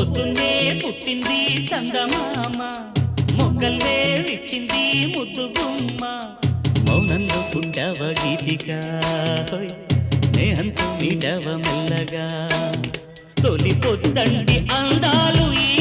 పొద్దున్నే పుట్టింది చందమామ మొగ్గల్లే విచ్చింది ముద్దు గుమ్మ మౌనంలో పుట్టవ గీతిగా స్నేహంతో మీటవ మెల్లగా తొలి పొద్దండి అందాలు ఈ